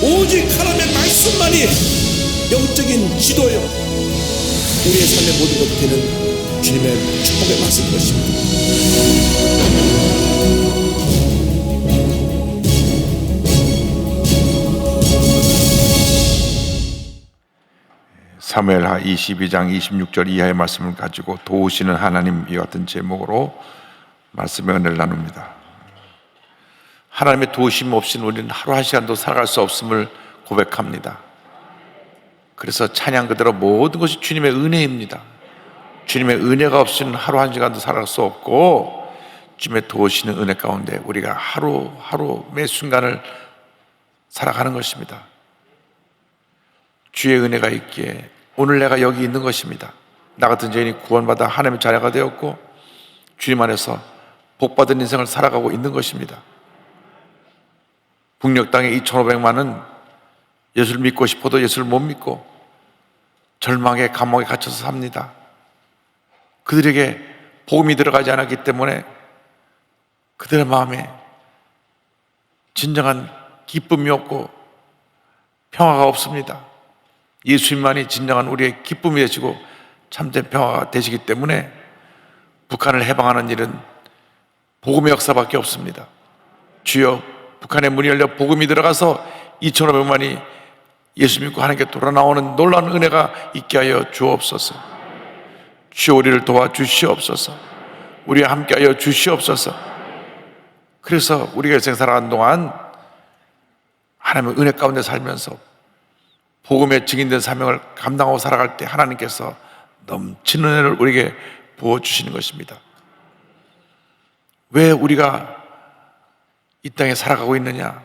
오직 하나님의 말씀만이 영적인 지도요, 우리의 삶의 모든 것이 되는 주님의 축복의 말씀인 것입니다. 사무엘하 22장 26절 이하의 말씀을 가지고 도우시는 하나님, 이 같은 제목으로 말씀의 은혜를 나눕니다. 하나님의 도우심 없이는 우리는 하루 한 시간도 살아갈 수 없음을 고백합니다. 그래서 찬양 그대로 모든 것이 주님의 은혜입니다. 주님의 은혜가 없이는 하루 한 시간도 살아갈 수 없고, 주님의 도우시는 은혜 가운데 우리가 하루하루 매 순간을 살아가는 것입니다. 주의 은혜가 있기에 오늘 내가 여기 있는 것입니다. 나 같은 죄인이 구원받아 하나님의 자녀가 되었고 주님 안에서 복받은 인생을 살아가고 있는 것입니다. 북녘 땅의 2,500만은 예수를 믿고 싶어도 예수를 못 믿고 절망의 감옥에 갇혀서 삽니다. 그들에게 복음이 들어가지 않았기 때문에 그들의 마음에 진정한 기쁨이 없고 평화가 없습니다. 예수님만이 진정한 우리의 기쁨이 되시고 참된 평화가 되시기 때문에 북한을 해방하는 일은 복음의 역사밖에 없습니다. 주여, 북한의 문이 열려 복음이 들어가서 2,500만이 예수 믿고 하나님께 돌아 나오는 놀라운 은혜가 있게 하여 주옵소서. 주여, 우리를 도와주시옵소서. 우리와 함께 하여 주시옵소서. 그래서 우리가 일생 살아가는 동안 하나님의 은혜 가운데 살면서 복음의 증인된 사명을 감당하고 살아갈 때 하나님께서 넘치는 은혜를 우리에게 부어주시는 것입니다. 왜 우리가 이 땅에 살아가고 있느냐?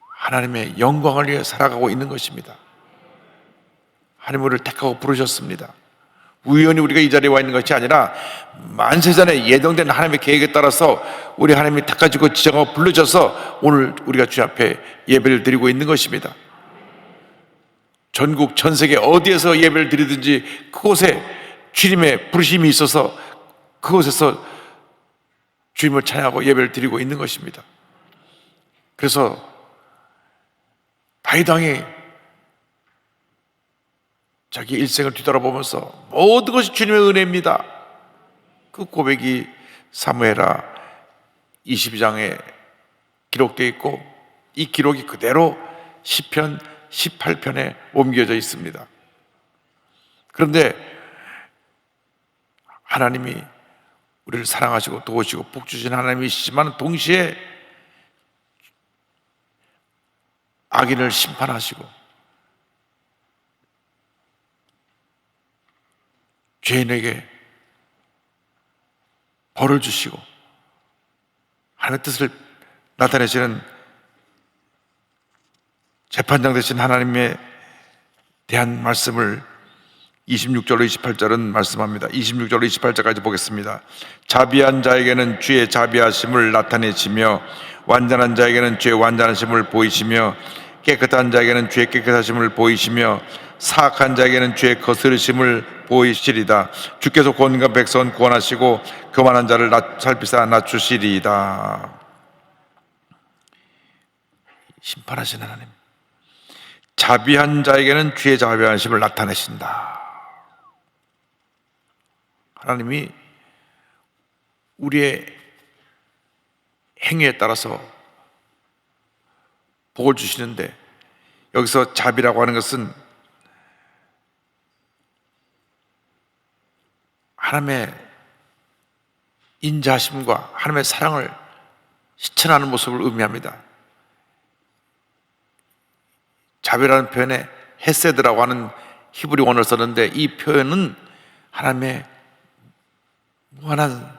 하나님의 영광을 위해 살아가고 있는 것입니다. 하나님 우리를 택하고 부르셨습니다. 우연히 우리가 이 자리에 와 있는 것이 아니라 만세전에 예정된 하나님의 계획에 따라서 우리 하나님이 닦아주고 지정하고 불러줘서 오늘 우리가 주 앞에 예배를 드리고 있는 것입니다. 전국 전 세계 어디에서 예배를 드리든지 그곳에 주님의 부르심이 있어서 그곳에서 주님을 찬양하고 예배를 드리고 있는 것입니다. 그래서 다윗 왕이 자기 일생을 뒤돌아보면서 모든 것이 주님의 은혜입니다, 그 고백이 사무엘하 22장에 기록되어 있고 이 기록이 그대로 시편 18편에 옮겨져 있습니다. 그런데 하나님이 우리를 사랑하시고 도우시고 복주신 하나님이시지만 동시에 악인을 심판하시고 죄인에게 벌을 주시고 하나님의 뜻을 나타내시는 재판장 되신 하나님에 대한 말씀을 26절로 28절은 말씀합니다. 26절로 28절까지 보겠습니다. 자비한 자에게는 주의 자비하심을 나타내시며 완전한 자에게는 주의 완전하심을 보이시며 깨끗한 자에게는 주의 깨끗하심을 보이시며 사악한 자에게는 주의 거스르심을 보이시리다. 주께서 구원과 백성은 구원하시고 교만한 자를 살피사 낮추시리이다. 심판하신 하나님, 자비한 자에게는 주의 자비하심을 나타내신다. 하나님이 우리의 행위에 따라서 복을 주시는데, 여기서 자비라고 하는 것은 하나님의 인자하심과 하나님의 사랑을 실천하는 모습을 의미합니다. 자비라는 표현에 헤세드라고 하는 히브리 원어를 썼는데, 이 표현은 하나님의 무한한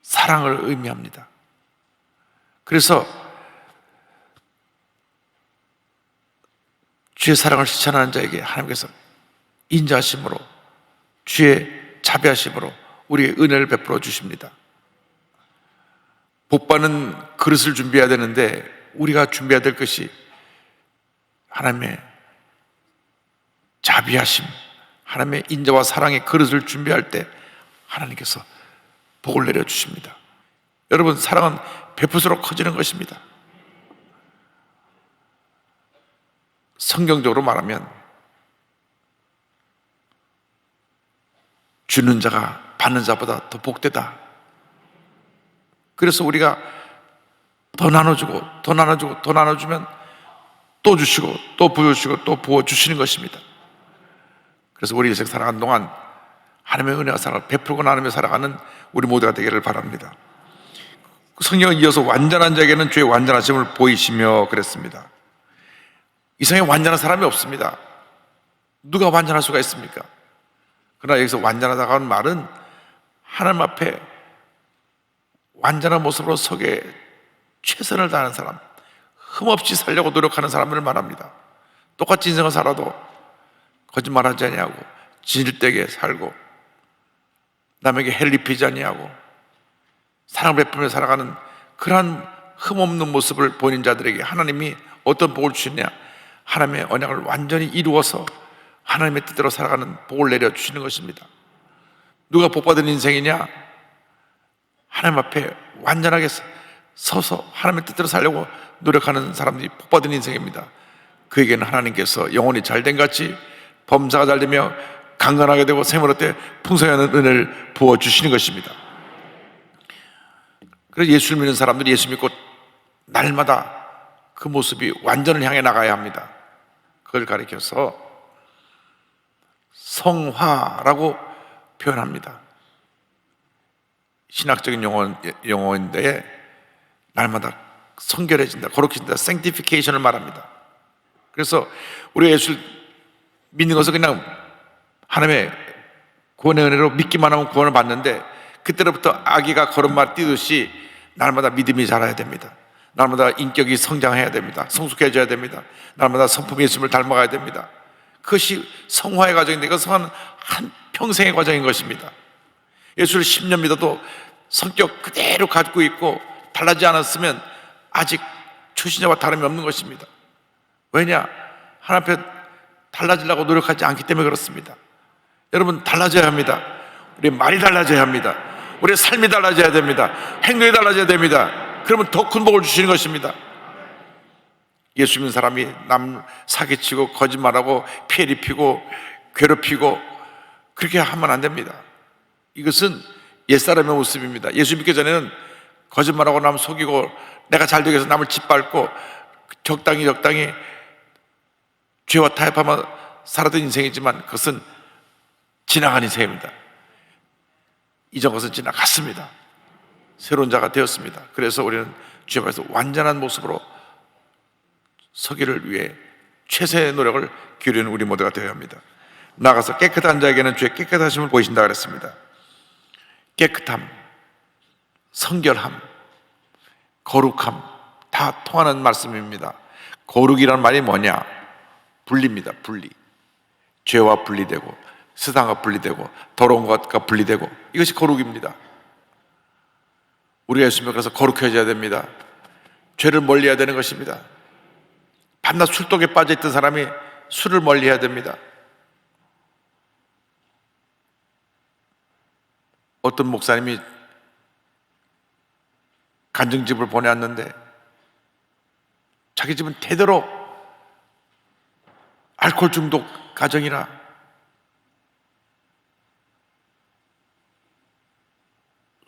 사랑을 의미합니다. 그래서 주의 사랑을 실천하는 자에게 하나님께서 인자하심으로, 주의 자비하심으로 우리의 은혜를 베풀어 주십니다. 복받는 그릇을 준비해야 되는데 우리가 준비해야 될 것이 하나님의 자비하심, 하나님의 인자와 사랑의 그릇을 준비할 때 하나님께서 복을 내려주십니다. 여러분, 사랑은 베풀수록 커지는 것입니다. 성경적으로 말하면 주는 자가 받는 자보다 더 복되다. 그래서 우리가 더 나눠주고 더 나눠주고 더 나눠주면 또 주시고 또 부어주시고 또 부어주시는 것입니다. 그래서 우리 인생 살아가는 동안 하나님의 은혜가 베풀고 나누며 살아가는 우리 모두가 되기를 바랍니다. 성경은 이어서 완전한 자에게는 주의 완전하심을 보이시며 그랬습니다. 이 세상에 완전한 사람이 없습니다. 누가 완전할 수가 있습니까? 그러나 여기서 완전하다고 하는 말은 하나님 앞에 완전한 모습으로 서게 최선을 다하는 사람, 흠없이 살려고 노력하는 사람을 말합니다. 똑같이 인생을 살아도 거짓말하지 아니하고 진실되게 살고 남에게 해를 입히지 아니하고 사랑을 베풀며 살아가는 그러한 흠없는 모습을 보이는 자들에게 하나님이 어떤 복을 주시느냐? 하나님의 언약을 완전히 이루어서 하나님의 뜻대로 살아가는 복을 내려주시는 것입니다. 누가 복받은 인생이냐? 하나님 앞에 완전하게 서서 하나님의 뜻대로 살려고 노력하는 사람들이 복받은 인생입니다. 그에게는 하나님께서 영혼이 잘된 같이 범사가 잘되며 강건하게 되고 생물 얻되 풍성한 은혜를 부어주시는 것입니다. 그래서 예수를 믿는 사람들이 예수 믿고 날마다 그 모습이 완전을 향해 나가야 합니다. 그걸 가리켜서 성화라고 표현합니다. 신학적인 용어인데 날마다 성결해진다, 거룩해진다, sanctification을 말합니다. 그래서 우리가 예수를 믿는 것은 그냥 하나님의 구원의 은혜로 믿기만 하면 구원을 받는데 그때로부터 아기가 걸음마 뛰듯이 날마다 믿음이 자라야 됩니다. 날마다 인격이 성장해야 됩니다. 성숙해져야 됩니다. 날마다 성품 예수님을 닮아가야 됩니다. 그것이 성화의 과정인데 그것은 한 평생의 과정인 것입니다. 예수를 10년 믿어도 성격 그대로 갖고 있고 달라지지 않았으면 아직 초신자와 다름이 없는 것입니다. 왜냐? 하나님 앞에 달라지려고 노력하지 않기 때문에 그렇습니다. 여러분, 달라져야 합니다. 우리 말이 달라져야 합니다. 우리의 삶이 달라져야 됩니다. 행동이 달라져야 됩니다. 그러면 더 큰 복을 주시는 것입니다. 예수 믿는 사람이 남 사기치고 거짓말하고 피해 입히고 괴롭히고 그렇게 하면 안 됩니다. 이것은 옛사람의 모습입니다. 예수 믿기 전에는 거짓말하고 남 속이고 내가 잘 되기 위해서 남을 짓밟고 적당히 죄와 타협하며 살았던 인생이지만 그것은 지나간 인생입니다. 이전 것은 지나갔습니다. 새로운 자가 되었습니다. 그래서 우리는 주 앞에서 완전한 모습으로 서기를 위해 최선의 노력을 기울이는 우리 모두가 되어야 합니다. 나아가서 깨끗한 자에게는 주의 깨끗하심을 보이신다 그랬습니다. 깨끗함, 성결함, 거룩함 다 통하는 말씀입니다. 거룩이란 말이 뭐냐? 분리입니다. 분리. 죄와 분리되고 세상과 분리되고 더러운 것과 분리되고 이것이 거룩입니다. 우리가 예수 믿어서 거룩해져야 됩니다. 죄를 멀리해야 되는 것입니다. 밤낮 술독에 빠져있던 사람이 술을 멀리해야 됩니다. 어떤 목사님이 간증집을 보내왔는데 자기 집은 대대로 알코올 중독 가정이라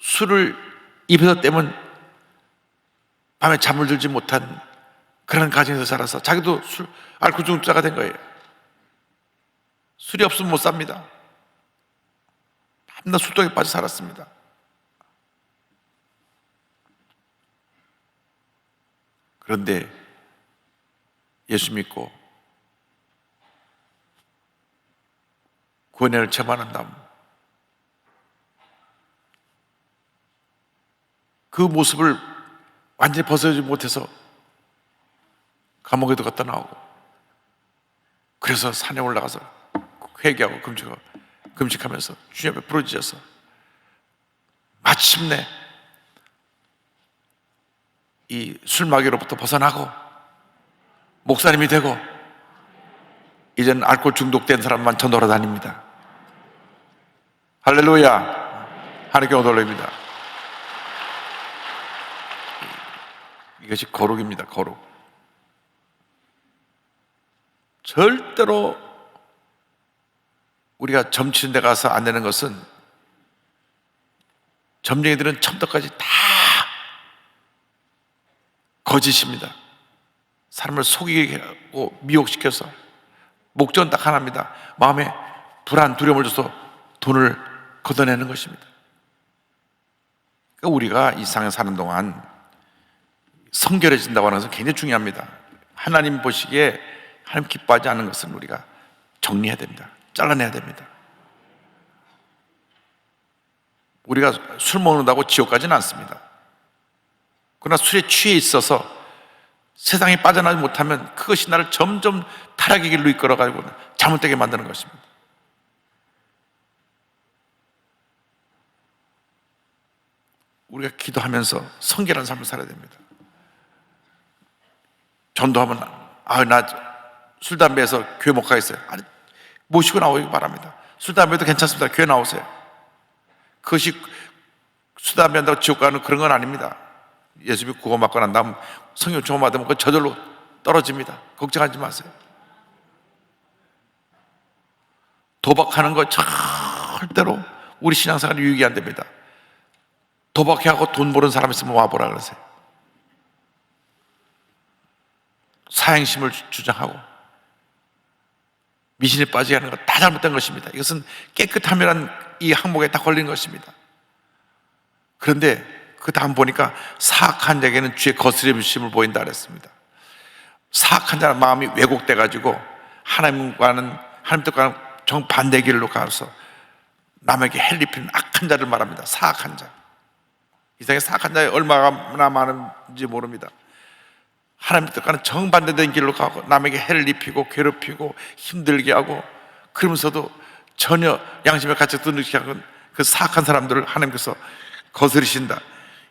술을 입에서 떼면 밤에 잠을 들지 못한 그런 가정에서 살아서 자기도 알코올 중독자가 된 거예요. 술이 없으면 못 삽니다. 밤낮 술독에 빠져 살았습니다. 그런데 예수 믿고 구원을 체험한 다음 그 모습을 완전히 벗어나지 못해서 감옥에도 갔다 나오고 그래서 산에 올라가서 회개하고 금식하면서 주님 앞에 부르짖어서 마침내 이 술마귀로부터 벗어나고 목사님이 되고 이제는 알코올 중독된 사람만 저 돌아다닙니다. 할렐루야. 하나님께 온돌입니다. 이것이 거룩입니다. 거룩. 절대로 우리가 점치는 데 가서 안 되는 것은, 점쟁이들은 첨덕까지 다 거짓입니다. 사람을 속이게 하고 미혹시켜서 목적은 딱 하나입니다. 마음에 불안, 두려움을 줘서 돈을 걷어내는 것입니다. 그러니까 우리가 이 세상에 사는 동안 성결해진다고 하는 것은 굉장히 중요합니다. 하나님 보시기에 하나님 기뻐하지 않는 것은 우리가 정리해야 됩니다. 잘라내야 됩니다. 우리가 술 먹는다고 지옥 가지는 않습니다. 그러나 술에 취해 있어서 세상에 빠져나지 못하면 그것이 나를 점점 타락의 길로 이끌어가지고 잘못되게 만드는 것입니다. 우리가 기도하면서 성결한 삶을 살아야 됩니다. 전도하면 나 술, 담배에서 교회 못 가겠어요. 아니, 모시고 나오기 바랍니다. 술, 담배도 괜찮습니다. 교회 나오세요. 그것이 술, 담배 한다고 지옥 가는 그런 건 아닙니다. 예수 믿고 구원받고 난 다음 성령 충만 받으면 그 저절로 떨어집니다. 걱정하지 마세요. 도박하는 거 절대로 우리 신앙생활에 유익이 안 됩니다. 도박해하고 돈 버는 사람 있으면 와보라 그러세요. 사행심을 주장하고 미신에 빠지게 하는 것 다 잘못된 것입니다. 이것은 깨끗함이란 이 항목에 다 걸린 것입니다. 그런데 그 다음 보니까 사악한 자에게는 주의 거스름심을 보인다 그랬습니다. 사악한 자는 마음이 왜곡돼 가지고 하나님 뜻과는 정반대 길로 가서 남에게 해를 입히는 악한 자를 말합니다. 사악한 자. 이 세상에 사악한 자가 얼마나 많은지 모릅니다. 하나님 뜻과는 정반대된 길로 가고 남에게 해를 입히고 괴롭히고 힘들게 하고, 그러면서도 전혀 양심의 가책도 느끼지 않은 그 사악한 사람들을 하나님께서 거스르신다.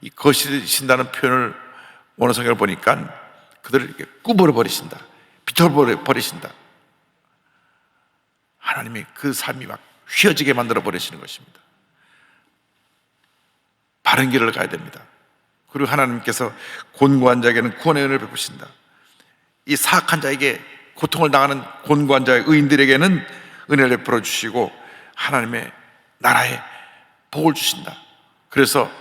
이 거스르신다는 표현을 원어 성경을 보니까 그들을 이렇게 꾸버려 버리신다, 비틀어 버리신다. 하나님이 그 삶이 막 휘어지게 만들어 버리시는 것입니다. 바른 길을 가야 됩니다. 그리고 하나님께서 곤고한 자에게는 구원의 은혜를 베푸신다. 이 사악한 자에게 고통을 당하는 곤고한 자의 의인들에게는 은혜를 베풀어 주시고 하나님의 나라에 복을 주신다. 그래서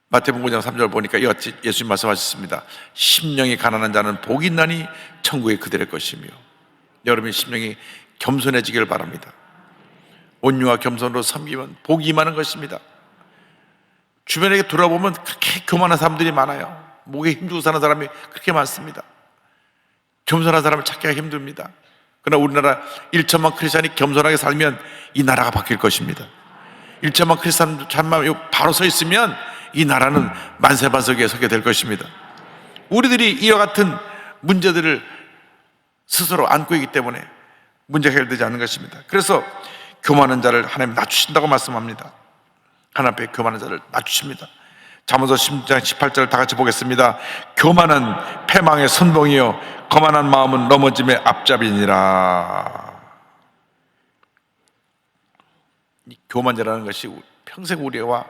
마태복음 5장 3절 보니까 이같이 예수님 말씀하셨습니다. 심령이 가난한 자는 복이 있나니 천국이 그들의 것이며. 여러분의 심령이 겸손해지기를 바랍니다. 온유와 겸손으로 섬기면 복이 임하는 것입니다. 주변에 돌아보면 그렇게 교만한 사람들이 많아요. 목에 힘주고 사는 사람이 그렇게 많습니다. 겸손한 사람을 찾기가 힘듭니다. 그러나 우리나라 1천만 크리스찬이 겸손하게 살면 이 나라가 바뀔 것입니다. 1천만 크리스찬 참만 바로 서 있으면 이 나라는 만세반석에 서게 될 것입니다. 우리들이 이와 같은 문제들을 스스로 안고 있기 때문에 문제가 해결되지 않는 것입니다. 그래서 교만한 자를 하나님 낮추신다고 말씀합니다. 하나님 앞에 교만한 자를 낮추십니다. 잠언서 10장 18절을 다 같이 보겠습니다. 교만은 패망의 선봉이요 거만한 마음은 넘어짐의 앞잡이니라. 이 교만자라는 것이 평생 우리와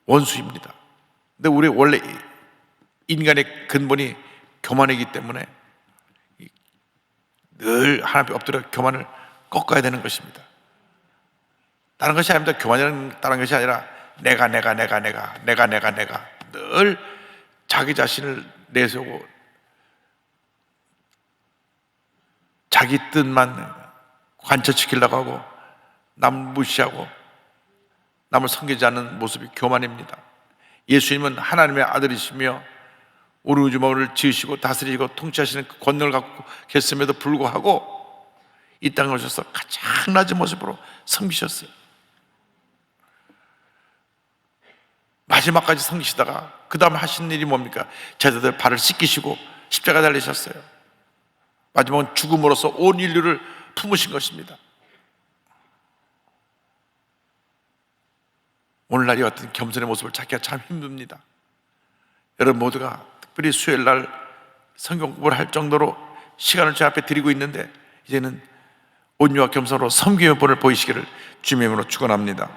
원수입니다. 근데 우리 원래 인간의 근본이 교만이기 때문에 늘 하나님 앞에 엎드려 교만을 꺾어야 되는 것입니다. 다른 것이 아닙니다. 교만이라는 다른 것이 아니라 내가 늘 자기 자신을 내세우고 자기 뜻만 관철시키려고 하고 남 무시하고 남을 섬기지 않는 모습이 교만입니다. 예수님은 하나님의 아들이시며 우리 우주만을 지으시고 다스리고 통치하시는 그 권능을 갖고 계심에도 불구하고 이 땅에 오셔서 가장 낮은 모습으로 섬기셨어요. 마지막까지 섬기시다가 그 다음 하신 일이 뭡니까? 제자들 발을 씻기시고 십자가 달리셨어요. 마지막은 죽음으로써 온 인류를 품으신 것입니다. 오늘날 이 같은 겸손의 모습을 찾기가 참 힘듭니다. 여러분 모두가 특별히 수요일날 성경 공부를 할 정도로 시간을 제 앞에 드리고 있는데 이제는 온유와 겸손으로 섬김의 본을 보이시기를 주님의 이름으로 축원합니다.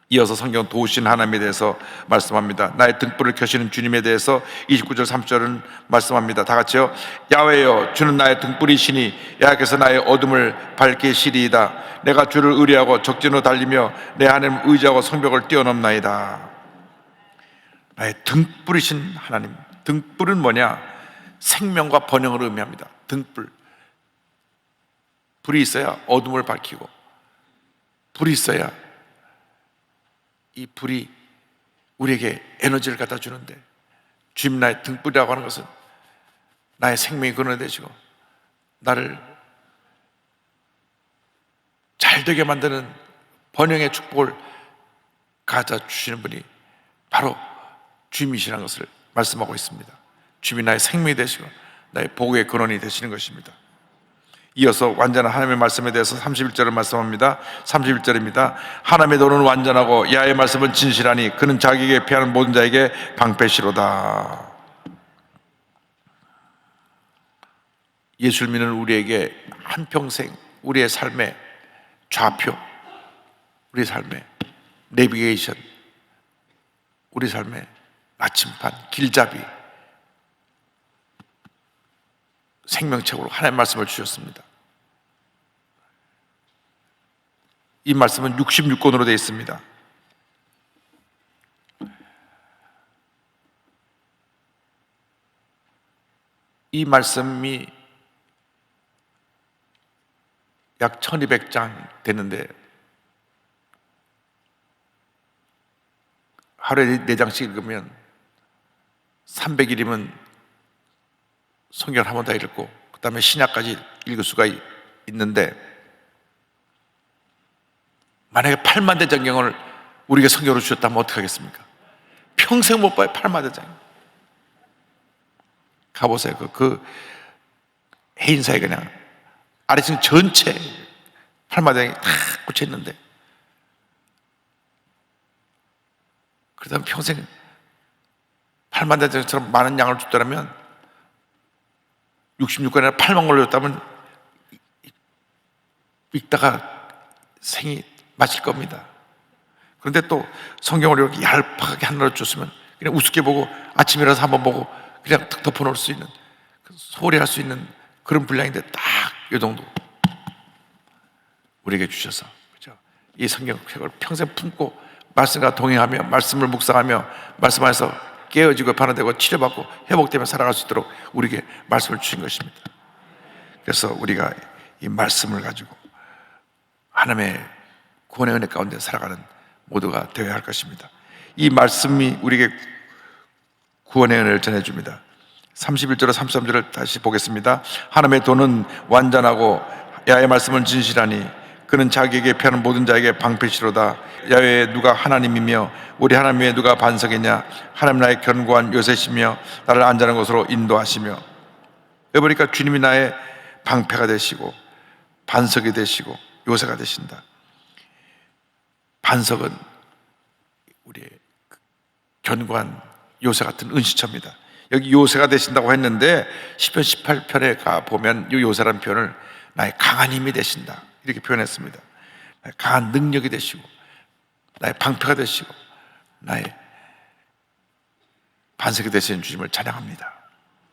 이어서 성경 도우신 하나님에 대해서 말씀합니다. 나의 등불을 켜시는 주님에 대해서 29절 30절은 말씀합니다. 다 같이요. 야훼여 주는 나의 등불이시니 야훼께서 나의 어둠을 밝히시리이다. 내가 주를 의뢰하고 적진으로 달리며 내 하나님을 의지하고 성벽을 뛰어넘나이다. 나의 등불이신 하나님. 등불은 뭐냐? 생명과 번영을 의미합니다. 등불. 불이 있어야 어둠을 밝히고, 불이 있어야 이 불이 우리에게 에너지를 갖다 주는데, 주님 나의 등불이라고 하는 것은 나의 생명이 근원이 되시고 나를 잘되게 만드는 번영의 축복을 가져 주시는 분이 바로 주님이시라는 것을 말씀하고 있습니다. 주님이 나의 생명이 되시고 나의 복의 근원이 되시는 것입니다. 이어서 완전한 하나님의 말씀에 대해서 31절을 말씀합니다. 31절입니다. 하나님의 도는 완전하고 야의 말씀은 진실하니 그는 자기에게 피하는 모든 자에게 방패시로다. 예수를 믿는 우리에게 한평생 우리의 삶의 좌표, 우리의 삶의 내비게이션, 우리 삶의 나침반, 길잡이, 생명책으로 하나님의 말씀을 주셨습니다. 이 말씀은 66권으로 되어 있습니다. 이 말씀이 약 1200장 되는데 하루에 4장씩 읽으면 300일이면 성경을 한 번 다 읽고 그 다음에 신약까지 읽을 수가 있는데, 만약에 8만 대 전경을 우리에게 성경으로 주셨다면 어떻게 하겠습니까? 평생 못 봐요. 8만 대 전경 가보세요. 그 해인사에 그냥 아래층 전체 8만 대 전경이 다 꽂혀 있는데, 그러다 평생 8만 대 전경처럼 많은 양을 줬다면 66권이나 8만 걸 줬다면 읽다가 생이 마칠 겁니다. 그런데 또 성경을 이렇게 얄팍하게 하나로 줬으면 그냥 우습게 보고 아침에 일어나서 한번 보고 그냥 탁 덮어놓을 수 있는, 소홀히 할 수 있는 그런 분량인데 딱 이 정도 우리에게 주셔서, 그렇죠? 이 성경책을 평생 품고 말씀과 동행하며 말씀을 묵상하며 말씀 안에서 깨어지고 변화되고 치료받고 회복되며 살아갈 수 있도록 우리에게 말씀을 주신 것입니다. 그래서 우리가 이 말씀을 가지고 하나님의 구원의 은혜 가운데 살아가는 모두가 되어야 할 것입니다. 이 말씀이 우리에게 구원의 은혜를 전해줍니다. 31절과 33절을 다시 보겠습니다. 하나님의 도는 완전하고 야의 말씀은 진실하니 그는 자기에게 피하는 모든 자에게 방패시로다. 야외에 누가 하나님이며 우리 하나님 외에 누가 반석이냐. 하나님 나의 견고한 요새시며 나를 안전한 곳으로 인도하시며. 그러니까 주님이 나의 방패가 되시고 반석이 되시고 요새가 되신다. 반석은 우리의 견고한 요새 같은 은시처입니다. 여기 요새가 되신다고 했는데 시편 18편에 가 보면 이 요새라는 표현을 나의 강한 힘이 되신다 이렇게 표현했습니다. 나의 강한 능력이 되시고 나의 방패가 되시고 나의 반석이 되시는 주님을 찬양합니다.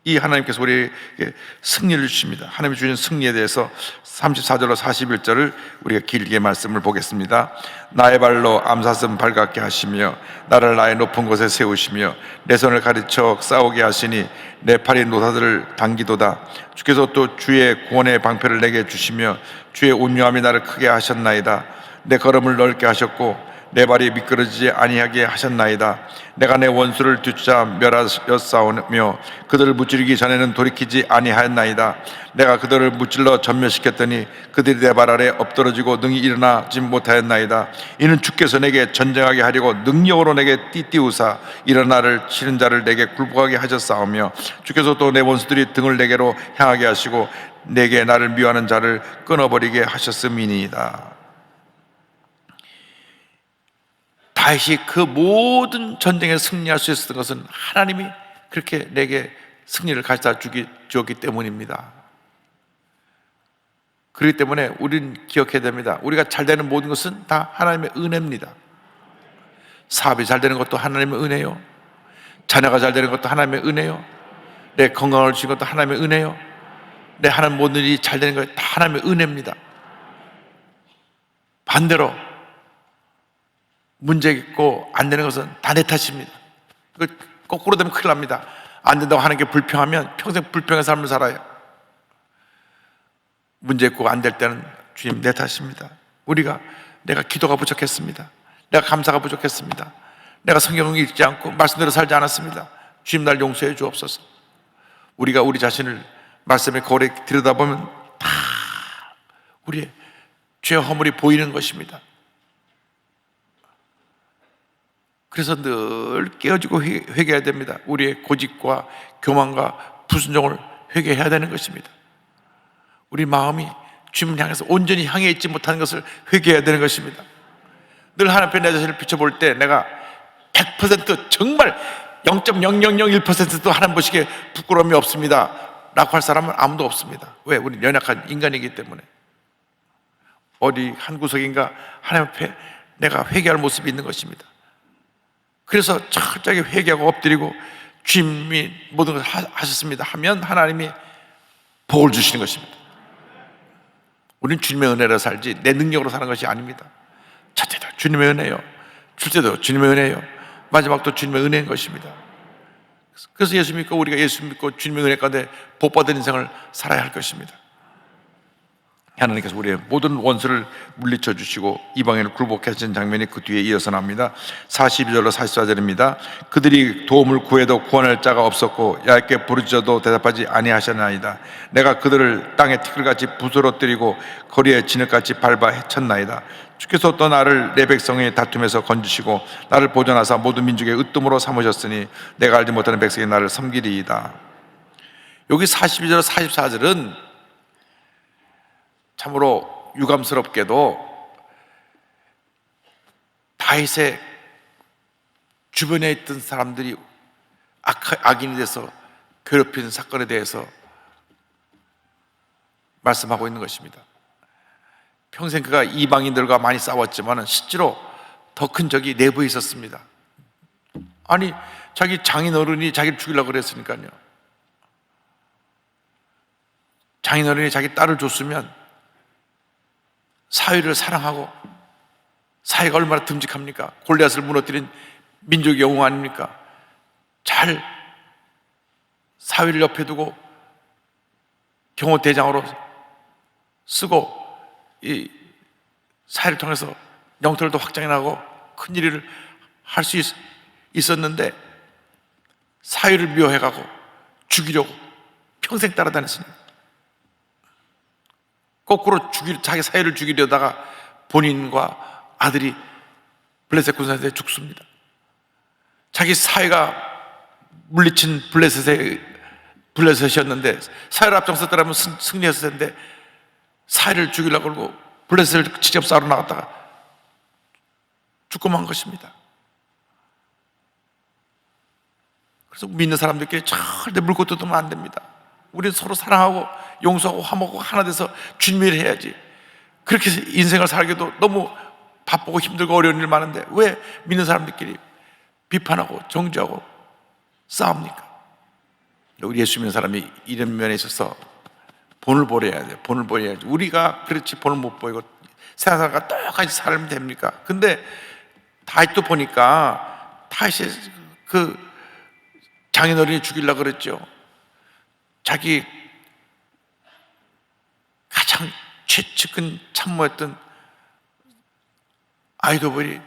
이 하나님께서 우리에게 승리를 주십니다. 하나님이 주신 승리에 대해서 34절로 41절을 우리가 길게 말씀을 보겠습니다. 나의 발로 암사슴 발갛게 하시며 나를 나의 높은 곳에 세우시며 내 손을 가르쳐 싸우게 하시니 내 팔이 노사들을 당기도다. 주께서 또 주의 구원의 방패를 내게 주시며 주의 온유함이 나를 크게 하셨나이다. 내 걸음을 넓게 하셨고 내 발이 미끄러지지 아니하게 하셨나이다. 내가 내 원수를 뒤쫓아 멸하였사오며 그들을 무찌르기 전에는 돌이키지 아니하였나이다. 내가 그들을 무찔러 전멸시켰더니 그들이 내 발 아래 엎드러지고 능히 일어나지 못하였나이다. 이는 주께서 내게 전쟁하게 하려고 능력으로 내게 띠띠우사 일어나를 치는 자를 내게 굴복하게 하셨사오며 주께서 또 내 원수들이 등을 내게로 향하게 하시고 내게 나를 미워하는 자를 끊어버리게 하셨음이니이다. 다윗이 그 모든 전쟁에 승리할 수 있었던 것은 하나님이 그렇게 내게 승리를 가져다 주었기 때문입니다. 그렇기 때문에 우리는 기억해야 됩니다. 우리가 잘 되는 모든 것은 다 하나님의 은혜입니다. 사업이 잘 되는 것도 하나님의 은혜요. 자녀가 잘 되는 것도 하나님의 은혜요. 내 건강을 주신 것도 하나님의 은혜요. 내 하는 모든 일이 잘 되는 것 다 하나님의 은혜입니다. 반대로 문제 있고 안 되는 것은 다 내 탓입니다. 거꾸로 되면 큰일 납니다. 안 된다고 하는 게 불평하면 평생 불평의 삶을 살아요. 문제 있고 안 될 때는 주님 내 탓입니다. 내가 기도가 부족했습니다. 내가 감사가 부족했습니다. 내가 성경을 읽지 않고 말씀대로 살지 않았습니다. 주님 날 용서해 주옵소서. 우리가 우리 자신을 말씀의 거울에 들여다보면 다 우리의 죄 허물이 보이는 것입니다. 그래서 늘 깨어지고 회개해야 됩니다. 우리의 고집과 교만과 불순종을 회개해야 되는 것입니다. 우리 마음이 주님을 향해서 온전히 향해 있지 못하는 것을 회개해야 되는 것입니다. 늘 하나님 앞에 내 자신을 비춰볼 때 내가 100% 정말 0.0001%도 하나님 보시기에 부끄러움이 없습니다 라고 할 사람은 아무도 없습니다. 왜? 우리는 연약한 인간이기 때문에. 어디 한 구석인가 하나님 앞에 내가 회개할 모습이 있는 것입니다. 그래서 철저하게 회개하고 엎드리고 주님이 모든 것을 하셨습니다 하면 하나님이 복을 주시는 것입니다. 우리는 주님의 은혜로 살지 내 능력으로 사는 것이 아닙니다. 첫째도 주님의 은혜요, 둘째도 주님의 은혜요, 마지막도 주님의 은혜인 것입니다. 그래서 예수 믿고 우리가 예수 믿고 주님의 은혜 가운데 복받은 인생을 살아야 할 것입니다. 하나님께서 우리의 모든 원수를 물리쳐 주시고 이방인을 굴복케 하신 장면이 그 뒤에 이어서 나옵니다. 42절로 44절입니다. 그들이 도움을 구해도 구원할 자가 없었고 얇게 부르짖어도 대답하지 아니하셨나이다. 내가 그들을 땅에 티끌같이 부스러뜨리고 거리에 진흙같이 밟아 해쳤나이다. 주께서 또 나를 내 백성의 다툼에서 건지시고 나를 보존하사 모든 민족의 으뜸으로 삼으셨으니 내가 알지 못하는 백성이 나를 섬기리이다. 여기 42절 44절은 참으로 유감스럽게도 다윗의 주변에 있던 사람들이 악인이 돼서 괴롭힌 사건에 대해서 말씀하고 있는 것입니다. 평생 그가 이방인들과 많이 싸웠지만 실제로 더 큰 적이 내부에 있었습니다. 아니, 자기 장인어른이 자기를 죽이려고 그랬으니까요. 장인어른이 자기 딸을 줬으면 사위를 사랑하고, 사위가 얼마나 듬직합니까? 골리앗을 무너뜨린 민족의 영웅 아닙니까? 잘 사위를 옆에 두고 경호대장으로 쓰고 이 사위를 통해서 영토를 확장해 나가고 큰 일을 할 수 있었는데 사위를 미워해가고 죽이려고 평생 따라다녔습니다. 거꾸로 자기 사위를 죽이려다가 본인과 아들이 블레셋 군사한테 죽습니다. 자기 사위가 물리친 블레셋이었는데 사위를 앞장섰더라면 승리했을 텐데 사위를 죽이려고 그러고 블레셋을 직접 싸우러 나갔다가 죽고 만 것입니다. 그래서 믿는 사람들끼리 절대 물고 뜯으면 안 됩니다. 우리는 서로 사랑하고 용서하고 화목하고 하나 돼서 주님의 일을 해야지. 그렇게 인생을 살기도 너무 바쁘고 힘들고 어려운 일 많은데 왜 믿는 사람들끼리 비판하고 정죄하고 싸웁니까? 우리 예수 믿는 사람이 이런 면에 있어서 본을 보여야 돼요. 본을 보여야지. 우리가 그렇지 본을 못 보이고 세상 사람과 똑같이 살면 됩니까? 근데 다윗도 보니까 다윗이 그 장인어른이 죽이려고 그랬죠. 자기 가장 최측근 참모였던 아히도벨이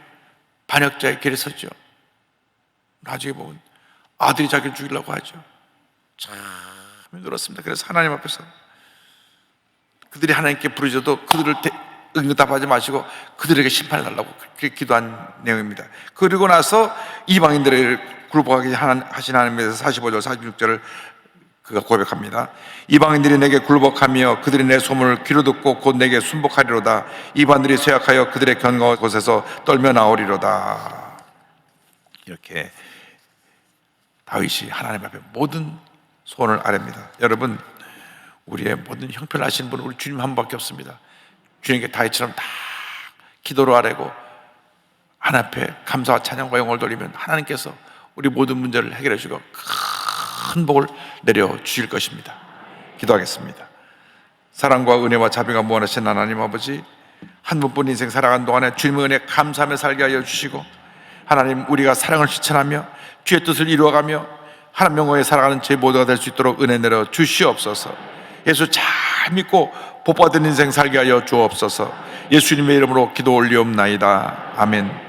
반역자의 길에 섰죠. 나중에 보면 아들이 자기를 죽이려고 하죠. 참 힘들었습니다. 그래서 하나님 앞에서 그들이 하나님께 부르짖어도 그들을 응답하지 마시고 그들에게 심판을 달라고 그렇게 기도한 내용입니다. 그리고 나서 이방인들을 굴복하게 하신 하나님에 대해서 45절 46절을 그가 고백합니다. 이방인들이 내게 굴복하며 그들이 내 소문을 귀로 듣고 곧 내게 순복하리로다. 이방인들이 쇠약하여 그들의 견고한 곳에서 떨며 나오리로다. 이렇게 다윗이 하나님 앞에 모든 소원을 아뢰입니다. 여러분, 우리의 모든 형편을 아시는 분은 우리 주님 한 분밖에 없습니다. 주님께 다윗처럼 다 기도로 아뢰고 하나님 앞에 감사와 찬양과 영광을 돌리면 하나님께서 우리 모든 문제를 해결해 주고 큰 복을 내려 주실 것입니다. 기도하겠습니다. 사랑과 은혜와 자비가 무한하신 하나님 아버지, 한 번뿐 인생 살아간 동안에 주님의 은혜 감사하며 살게 하여 주시고, 하나님 우리가 사랑을 실천하며 주의 뜻을 이루어가며 하나님 영광에 살아가는 제 모두가 될 수 있도록 은혜 내려 주시옵소서. 예수 잘 믿고 복받은 인생 살게 하여 주옵소서. 예수님의 이름으로 기도 올리옵나이다. 아멘.